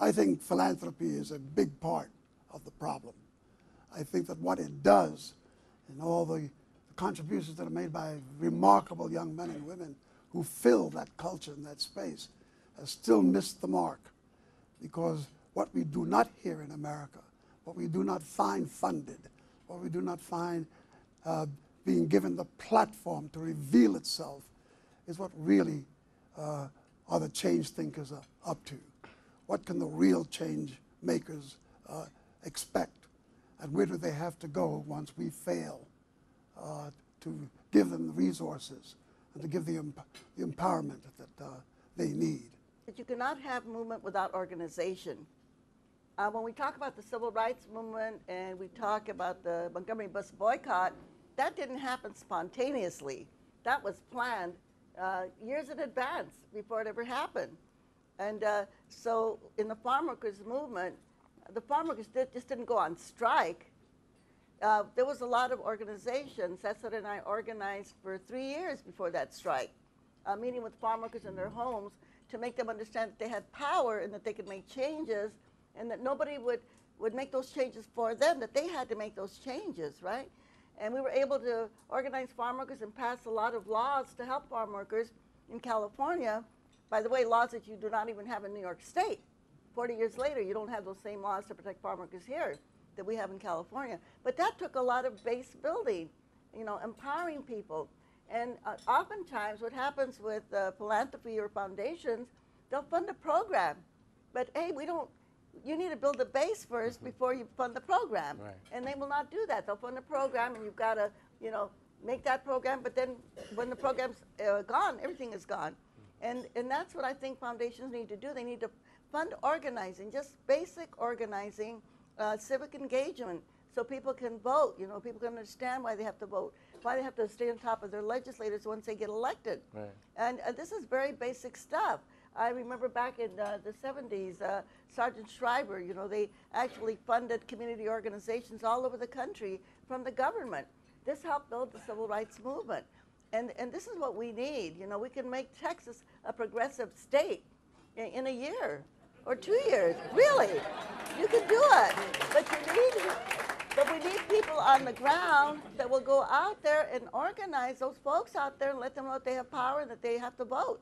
I think philanthropy is a big part of the problem. I think that what it does, and all the contributions that are made by remarkable young men and women who fill that culture and that space, has still missed the mark. Because what we do not hear in America, what we do not find funded, what we do not find being given the platform to reveal itself, is what really are the change thinkers up to. What can the real change makers expect? And where do they have to go once we fail to give them the resources and to give the empowerment that they need? But you cannot have movement without organization. When we talk about the civil rights movement and we talk about the Montgomery bus boycott, that didn't happen spontaneously. That was planned years in advance before it ever happened. And so in the farm workers movement, the farm workers just didn't go on strike. There was a lot of organizations. Cesar and I organized for 3 years before that strike, meeting with farm workers in their homes to make them understand that they had power and that they could make changes, and that nobody would make those changes for them, that they had to make those changes, right? And we were able to organize farm workers and pass a lot of laws to help farm workers in California. By the way, laws that you do not even have in New York State. 40 years later, you don't have those same laws to protect farm workers here that we have in California. But that took a lot of base building, you know, empowering people. And oftentimes what happens with philanthropy or foundations, they'll fund a program. But hey, you need to build a base first before you fund the program. Right. And they will not do that. They'll fund a program and you've got to, you know, make that program, but then when the program's gone, everything is gone. And that's what I think foundations need to do. They need to fund organizing, just basic organizing, civic engagement, so people can vote. You know, people can understand why they have to vote, why they have to stay on top of their legislators once they get elected. Right. And this is very basic stuff. I remember back in the 70s, Sergeant Schreiber, you know, they actually funded community organizations all over the country from the government. This helped build the civil rights movement. And this is what we need. You know, we can make Texas a progressive state in a year or 2 years. Really, you can do it. But we need people on the ground that will go out there and organize those folks out there and let them know that they have power and that they have to vote.